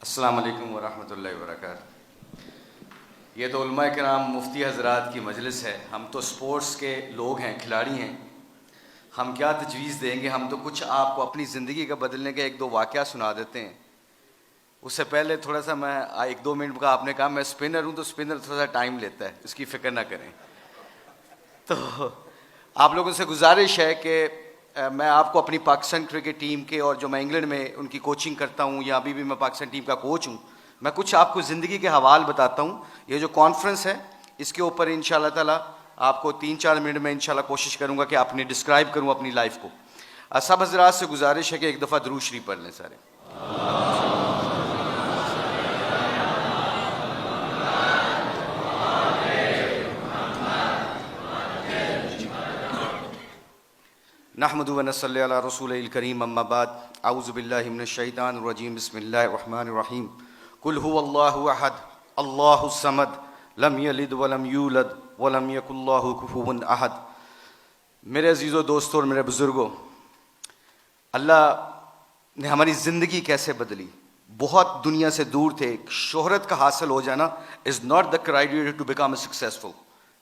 अस्सलाम वालेकुम वरहमतुल्लाहि वबरकातुहू। ये तो उलमा किराम मुफ्ती हज़रात की मजलिस है। हम तो स्पोर्ट्स के लोग हैं, खिलाड़ी हैं। हम क्या तजवीज़ देंगे। हम तो कुछ आपको अपनी ज़िंदगी का बदलने के एक दो वाक़या सुना देते हैं। उससे पहले थोड़ा सा मैं 1-2 मिनट का, आपने कहा मैं स्पिनर हूँ तो स्पिनर थोड़ा सा टाइम लेता है, इसकी फ़िक्र ना करें। तो आप लोगों से गुजारिश है कि मैं आपको अपनी पाकिस्तान क्रिकेट टीम के, और जो मैं इंग्लैंड में उनकी कोचिंग करता हूँ या अभी भी मैं पाकिस्तान टीम का कोच हूँ, मैं कुछ आपको ज़िंदगी के हवाल बताता हूँ। ये जो कॉन्फ्रेंस है इसके ऊपर इंशाल्लाह ताला आपको 3-4 मिनट में इंशाल्लाह कोशिश करूँगा कि अपनी डिस्क्राइब करूँ अपनी लाइफ को। सब हज़रात से गुजारिश है कि एक दफ़ा दुरूद शरीफ पढ़ लें सारे। नहमदु व नसल्ली अला रसूलिल करीम, अम्मा बाद, औज़ु बिल्लाहि मिनश शैतानिर रजीम, बिस्मिल्लाहिर रहमानिर रहीम। कुल हुवल्लाहु अहद, अल्लाहुस समद, लम यलिद व लम यूलद व लम यकुल लहु कुफुवन अहद। मेरे अजीज़ों, दोस्तों और मेरे बुज़ुर्गों, अल्लाह ने हमारी ज़िंदगी कैसे बदली। बहुत दुनिया से दूर थे। शोहरत का हासिल हो जाना is not the criteria to become successful.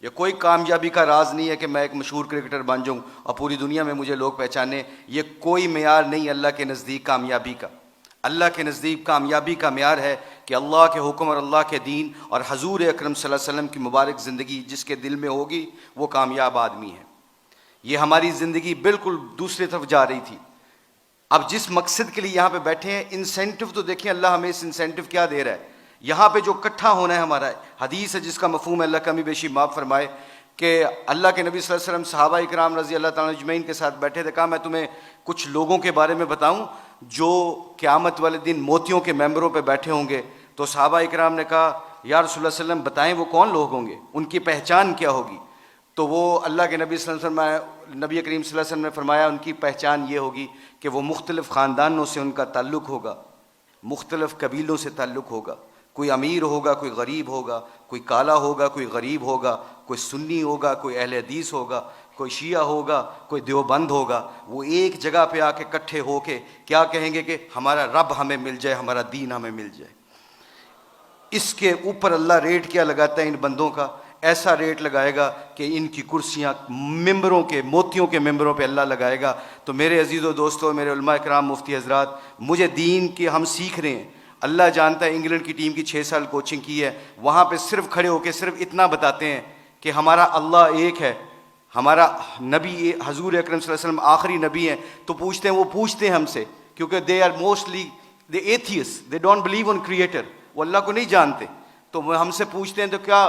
ये कोई कामयाबी का राज नहीं है कि मैं एक मशहूर क्रिकेटर बन जाऊँ और पूरी दुनिया में मुझे लोग पहचाने। ये कोई मेयार नहीं अल्लाह के नज़दीक कामयाबी का। अल्लाह के नज़दीक कामयाबी का मेयार है कि अल्लाह के हुक्म और अल्लाह के दीन और हजूर अकरम सल्लल्लाहु अलैहि वसल्लम की मुबारक ज़िंदगी जिसके दिल में होगी वो कामयाब आदमी है। ये हमारी ज़िंदगी बिल्कुल दूसरी तरफ जा रही थी। अब जिस मकसद के लिए यहाँ पे बैठे हैं, इंसेंटिव तो देखिए अल्लाह हमें इस इंसेंटिव क्या दे रहा है। यहाँ पे जो इकट्ठा होना है हमारा, हदीस है जिसका मफहूम है, अल्लाह कमी बेशी माफ़ फरमाए, कि अल्लाह के नबी सल्लल्लाहु अलैहि वसल्लम सहाबा इकराम रज़ी अल्लाह ताला अजमईन के साथ बैठे थे। कहा मैं तुम्हें कुछ लोगों के बारे में बताऊँ जो क़यामत वाले दिन मोतियों के मेंबरों पर बैठे होंगे। तो सहाबा इकराम ने कहा या रसूलुल्लाह सल्लल्लाहु अलैहि वसल्लम बताएँ वो कौन लोग होंगे, उनकी पहचान क्या होगी। तो वो अल्लाह के नबी सल्लल्लाहु अलैहि वसल्लम, नबी करीम सल्लल्लाहु अलैहि वसल्लम ने फरमाया उनकी पहचान ये होगी कि वो मुख्तलिफ़ ख़ानदानों से उनका ताल्लुक़ होगा, मुख्तलिफ़ कबीलों से ताल्लुक़ होगा। कोई अमीर होगा, कोई गरीब होगा, कोई काला होगा, कोई गरीब होगा, कोई सुन्नी होगा, कोई अहले हदीस होगा, कोई शिया होगा, कोई देवबंद होगा। वो एक जगह पे आके इकट्ठे होके क्या कहेंगे कि हमारा रब हमें मिल जाए, हमारा दीन हमें मिल जाए। इसके ऊपर अल्लाह रेट क्या लगाता है इन बंदों का? ऐसा रेट लगाएगा कि इनकी कुर्सियाँ मेंबरों के, मोतियों के मेंबरों पे अल्लाह लगाएगा। तो मेरे अजीज़ों दोस्तों, मेरे उलमा इकराम, मुफ्ती हज़रात, मुझे दीन के हम सीख रहे हैं। अल्लाह जानता है, इंग्लैंड की टीम की 6 साल कोचिंग की है। वहाँ पे सिर्फ खड़े होकर सिर्फ इतना बताते हैं कि हमारा अल्लाह एक है, हमारा नबी हजूर अकरम सल्लल्लाहु अलैहि वसल्लम आखिरी नबी हैं। तो पूछते हैं, वो पूछते हैं हमसे, क्योंकि they are mostly they atheist, they don't believe on creator, वो अल्लाह को नहीं जानते। तो वो हमसे पूछते हैं तो क्या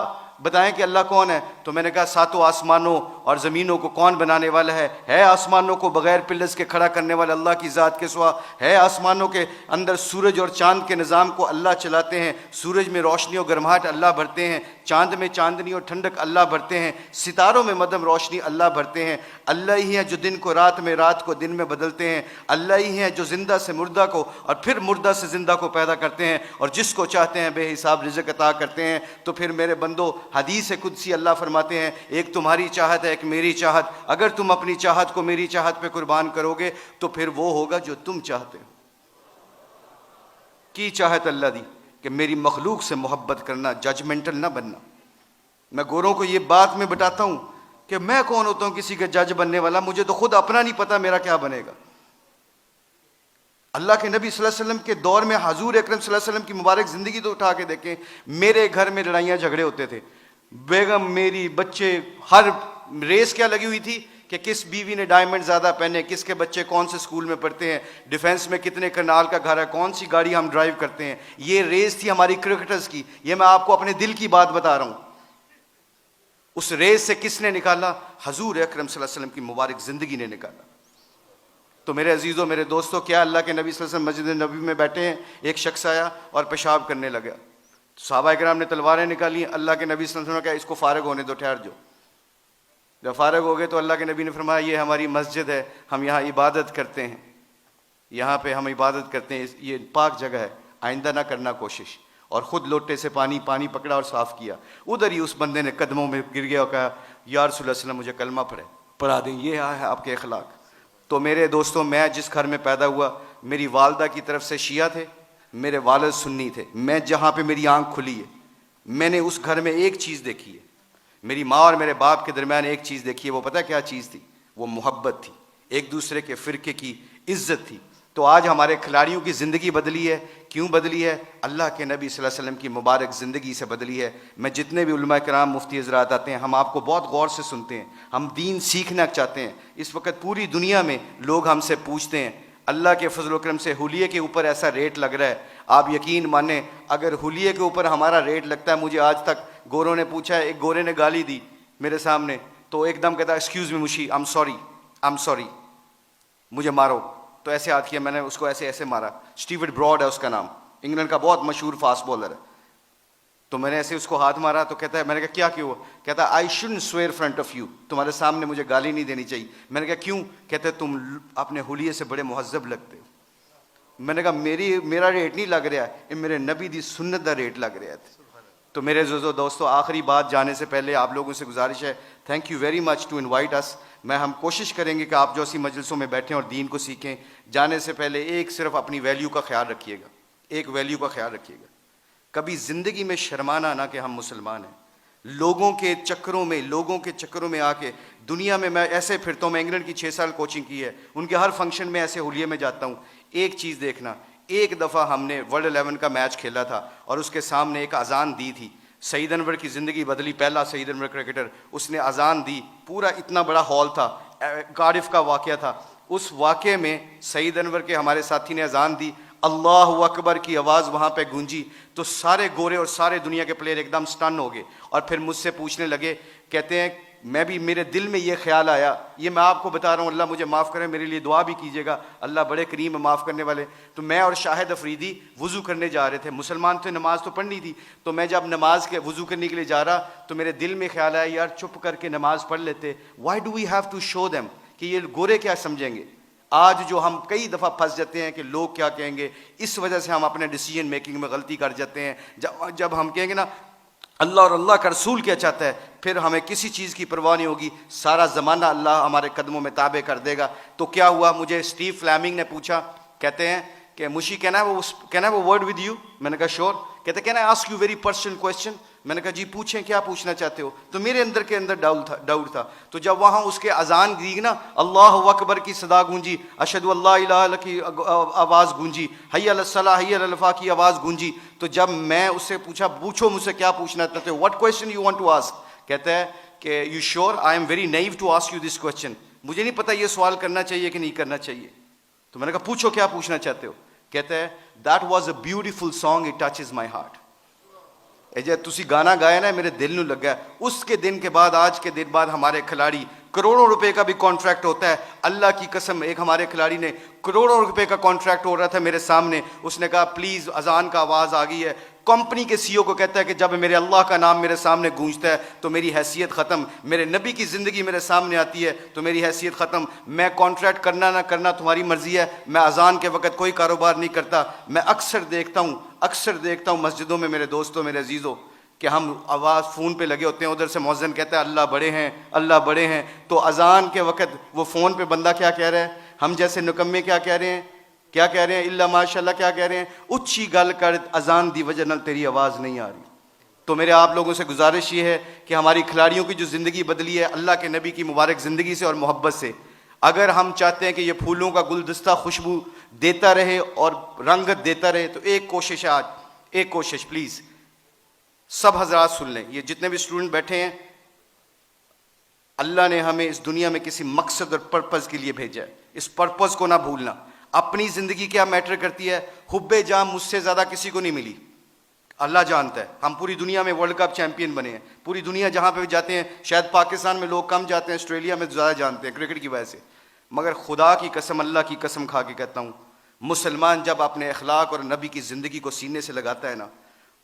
बताएं कि अल्लाह कौन है। तो मैंने कहा सातों आसमानों और ज़मीनों को कौन बनाने वाला है आसमानों को बगैर पिलर्स के खड़ा करने वाला अल्लाह की ज़ात के सिवा है। आसमानों के अंदर सूरज और चाँद के निज़ाम को अल्लाह चलाते हैं। सूरज में रोशनी और गर्माहट अल्लाह भरते हैं, चाँद में चांदनी और ठंडक अल्लाह भरते हैं, सितारों में मदम रोशनी अल्लाह भरते हैं। अल्लाह ही हैं जो दिन को रात में, रात को दिन में बदलते हैं। अल्लाह ही हैं जो ज़िंदा से मुर्दा को और फिर मुर्दा से ज़िंदा को पैदा करते हैं और जिसको चाहते हैं बेहिसाब रिज़्क़ अता करते हैं। तो फिर मेरे बंदो, हदीस कुदसी अल्लाह फरमाते हैं, एक तुम्हारी चाहत है, एक मेरी चाहत। अगर तुम अपनी चाहत को मेरी चाहत पे कुर्बान करोगे तो फिर वो होगा जो तुम चाहते हो। की चाहत अल्लाह दी कि मेरी मखलूक से मोहब्बत करना, जजमेंटल ना बनना। मैं गोरों को ये बात में बताता हूं कि मैं कौन होता हूं किसी का जज बनने वाला। मुझे तो खुद अपना नहीं पता मेरा क्या बनेगा। अल्लाह के नबी सल्लल्लाहु अलैहि वसल्लम के दौर में हजूर अकरम सल्लल्लाहु अलैहि वसल्लम की मुबारक ज़िंदगी तो उठा के देखें। मेरे घर में लड़ाइयाँ झगड़े होते थे, बेगम, मेरी, बच्चे, हर रेस क्या लगी हुई थी कि किस बीवी ने डायमंड ज़्यादा पहने, किसके बच्चे कौन से स्कूल में पढ़ते हैं, डिफेंस में कितने करनाल का घर है, कौन सी गाड़ी हम ड्राइव करते हैं। ये रेस थी हमारी क्रिकेटर्स की। ये मैं आपको अपने दिल की बात बता रहा हूँ। उस रेस से किसने निकाला? हजूर अकरम सल्लल्लाहु अलैहि वसल्लम की मुबारक ज़िंदगी ने निकाला। तो मेरे अजीज़ों, मेरे दोस्तों, क्या अल्लाह के नबी सल्लल्लाहु अलैहि वसल्लम मस्जिद नबी में बैठे हैं, एक शख्स आया और पेशाब करने लगा। सहाबा इकराम ने तलवारें निकाली। अल्लाह के नबी सल्लल्लाहु अलैहि वसल्लम ने कहा इसको फ़ारिग होने दो, ठहर जाओ। जब फ़ारिग हो गए तो अल्लाह के नबी ने फरमाया ये हमारी मस्जिद है, हम यहाँ इबादत करते हैं, यहाँ पे हम इबादत करते हैं, ये पाक जगह है, आइंदा ना करना कोशिश। और ख़ुद लोटे से पानी पकड़ा और साफ़ किया। उधर ही उस बंदे ने कदमों में गिर गया और कहा या रसूलल्लाह सल्लल्लाहु अलैहि वसल्लम मुझे कलमा पढ़ा दें। ये है आपके अखलाक। तो मेरे दोस्तों, मैं जिस घर में पैदा हुआ, मेरी वालदा की तरफ से शिया थे मेरे वालिद सुन्नी थे, मैं जहाँ पे मेरी आंख खुली है मैंने उस घर में एक चीज़ देखी है, मेरी माँ और मेरे बाप के दरमियान एक चीज़ देखी है। वो पता क्या चीज़ थी? वो मोहब्बत थी, एक दूसरे के फ़िरके की इज्जत थी। तो आज हमारे खिलाड़ियों की ज़िंदगी बदली है। क्यों बदली है? अल्लाह के नबी सल्लल्लाहु अलैहि वसल्लम की मुबारक ज़िंदगी से बदली है। मैं जितने भी उलमा किराम मुफ्ती हज़रात आते हैं, हम आपको बहुत गौर से सुनते हैं, हम दीन सीखना चाहते हैं। इस वक्त पूरी दुनिया में लोग हमसे पूछते हैं, अल्लाह के फजल करम से हुलिये के ऊपर ऐसा रेट लग रहा है, आप यकीन माने अगर हुलिये के ऊपर हमारा रेट लगता है, मुझे आज तक गोरों ने पूछा है, एक गोरे ने गाली दी मेरे सामने तो एकदम कहता एक्सक्यूज़ मी मुशी, आई एम सॉरी, मुझे मारो। तो ऐसे हाथ किया, मैंने उसको ऐसे ऐसे मारा। स्टीवर्ट ब्रॉड है उसका नाम, इंग्लैंड का बहुत मशहूर फास्ट बॉलर है। तो मैंने ऐसे उसको हाथ मारा तो कहता है, मैंने कहा क्या क्यों? कहता I shouldn't swear front of you, तुम्हारे सामने मुझे गाली नहीं देनी चाहिए। मैंने कहा क्यों? कहते तुम अपने हुलिये से बड़े मुहज्जब लगते हो। मैंने कहा मेरा रेट नहीं लग रहा है, ये मेरे नबी दी सुन्नत का रेट लग रहा है। तो मेरे दोस्तों, आखिरी बात जाने से पहले आप लोगों से गुजारिश है, thank you very much to invite us. हम कोशिश करेंगे कि आप जो सी मजलिसों में बैठें और दीन को सीखें। जाने से पहले एक सिर्फ अपनी वैल्यू का ख्याल रखिएगा, एक वैल्यू का ख्याल रखिएगा, कभी ज़िंदगी में शर्माना ना कि हम मुसलमान हैं। लोगों के चक्करों में आके दुनिया में मैं ऐसे फिरता हूँ। मैं इंग्लैंड की 6 साल कोचिंग की है, उनके हर फंक्शन में ऐसे हुलिये में जाता हूँ। एक चीज़ देखना, एक दफ़ा हमने वर्ल्ड 11 का मैच खेला था और उसके सामने एक अजान दी थी। सईद अनवर की ज़िंदगी बदली, पहला सईद अनवर क्रिकेटर, उसने अजान दी, पूरा इतना बड़ा हॉल था, कार्डिफ का वाक़या था। उस वाक़े में सईद अनवर के हमारे साथी ने अजान दी, अल्लाहु अकबर की आवाज़ वहाँ पे गूंजी, तो सारे गोरे और सारे दुनिया के प्लेयर एकदम स्टन हो गए और फिर मुझसे पूछने लगे, कहते हैं मैं भी, मेरे दिल में ये ख्याल आया, ये मैं आपको बता रहा हूँ, अल्लाह मुझे माफ़ करे, मेरे लिए दुआ भी कीजिएगा, अल्लाह बड़े करीम है माफ़ करने वाले। तो मैं और शाहिद अफरीदी वज़ू करने जा रहे थे, मुसलमान थे, नमाज़ तो पढ़नी थी। तो मैं जब नमाज के वज़ू करने के लिए जा रहा तो मेरे दिल में ख्याल आया, यार चुप करके नमाज़ पढ़ लेते, why do we have to show them कि ये गोरे क्या समझेंगे। आज जो हम कई दफ़ा फंस जाते हैं कि लोग क्या कहेंगे, इस वजह से हम अपने डिसीजन मेकिंग में गलती कर जाते हैं। जब हम कहेंगे ना अल्लाह और अल्लाह का रसूल क्या चाहता है, फिर हमें किसी चीज़ की परवाह नहीं होगी, सारा ज़माना अल्लाह हमारे कदमों में ताबे कर देगा। तो क्या हुआ, मुझे स्टीव फ्लेमिंग ने पूछा, कहते हैं कि मुशी कैन आई वो वर्ड विद यू? मैंने कहा श्योर। कहते can I ask you very personal question? मैंने कहा जी पूछें, क्या पूछना चाहते हो? तो मेरे अंदर के अंदर डाउट था। तो जब वहाँ उसके अजान दी ना, अल्लाह अकबर की सदा गूंजी, अशहदु अल्ला इलाहा इल्लल्लाह की आवाज़ गूंजी, हय्या अलस सलाह हय्या अलल फलाह की आवाज़ गूंजी, तो जब मैं उससे पूछा, पूछो मुझसे क्या पूछना चाहते हो, what question you want to ask? कहता है कि you sure? I am very naive to ask you this question, मुझे नहीं पता ये सवाल करना चाहिए कि नहीं करना चाहिए। तो मैंने कहा पूछो क्या पूछना चाहते हो? कहता है that was a beautiful song, it touches my heart. जे तुसी गाना गाया ना, मेरे दिल में लगा। उसके दिन के बाद, आज के दिन बाद हमारे खिलाड़ी, करोड़ों रुपए का भी कॉन्ट्रैक्ट होता है, अल्लाह की कसम। एक हमारे खिलाड़ी ने करोड़ों रुपए का कॉन्ट्रैक्ट हो रहा था मेरे सामने, उसने कहा प्लीज़ अजान का आवाज़ आ गई है। कंपनी के सीईओ को कहता है कि जब मेरे अल्लाह का नाम मेरे सामने गूंजता है तो मेरी हैसियत ख़त्म, मेरे नबी की ज़िंदगी मेरे सामने आती है तो मेरी हैसियत ख़त्म। मैं कॉन्ट्रैक्ट करना ना करना तुम्हारी मर्ज़ी है, मैं अजान के वक़्त कोई कारोबार नहीं करता। मैं अक्सर देखता हूँ मस्जिदों में मेरे दोस्तों, मेरे अजीज़ों, कि हम आवाज़ फ़ोन पे लगे होते हैं, उधर से मौज़िन कहता है अल्लाह बड़े हैं, अल्लाह बड़े हैं। तो अजान के वक़्त वो फ़ोन पे बंदा क्या कह रहा है, हम जैसे निकम्मे क्या कह रहे हैं, इल्ला माशाल्लाह क्या कह रहे हैं, उच्ची गल कर अजान दी वजह नाल तेरी आवाज़ नहीं आ रही। तो मेरे आप लोगों से गुजारिश ये है कि हमारी खिलाड़ियों की जो ज़िंदगी बदली है अल्लाह के नबी की मुबारक ज़िंदगी से और मोहब्बत से, अगर हम चाहते हैं कि ये फूलों का गुलदस्ता खुशबू देता रहे और रंगत देता रहे, तो एक कोशिश है आज, एक कोशिश प्लीज़ सब हजरात सुन लें, ये जितने भी स्टूडेंट बैठे हैं, अल्लाह ने हमें इस दुनिया में किसी मकसद और पर्पज़ के लिए भेजा है, इस पर्पज़ को ना भूलना। अपनी ज़िंदगी क्या मैटर करती है, हुब्बे जाम मुझसे ज़्यादा किसी को नहीं मिली, अल्लाह जानता है। हम पूरी दुनिया में वर्ल्ड कप चैंपियन बने हैं, पूरी दुनिया जहाँ पे भी जाते हैं, शायद पाकिस्तान में लोग कम जाते हैं, ऑस्ट्रेलिया में ज़्यादा जानते हैं क्रिकेट की वजह से, मगर खुदा की कसम, अल्लाह की कसम खा के कहता हूँ, मुसलमान जब अपने अखलाक और नबी की ज़िंदगी को सीने से लगाता है ना,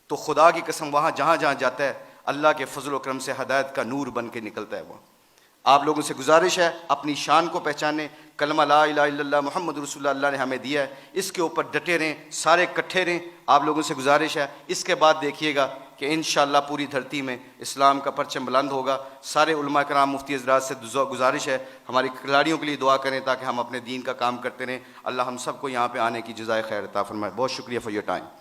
तो खुदा की कसम वहाँ जहाँ जहाँ जाता है अल्लाह के फजल व करम से हदायत का नूर बन के निकलता है। वो आप लोगों से गुजारिश है, अपनी शान को पहचानें। कलमा ला इलाहा इल्लल्लाह मुहम्मद रसूलुल्लाह अल्लाह ने हमें दिया है, इसके ऊपर डटे रहें, सारे इकट्ठे रहें। आप लोगों से गुजारिश है, इसके बाद देखिएगा कि इंशाअल्लाह पूरी धरती में इस्लाम का परचम बुलंद होगा। सारे उलमा कराम, मुफ्ती हज़रात से गुजारिश है, हमारे खिलाड़ियों के लिए दुआ करें ताकि हम अपने दीन का काम करते रहें। अल्लाह हम सबको यहाँ पे आने की जज़ाए खैर अता फरमाए। बहुत शुक्रिया फॉर योर टाइम।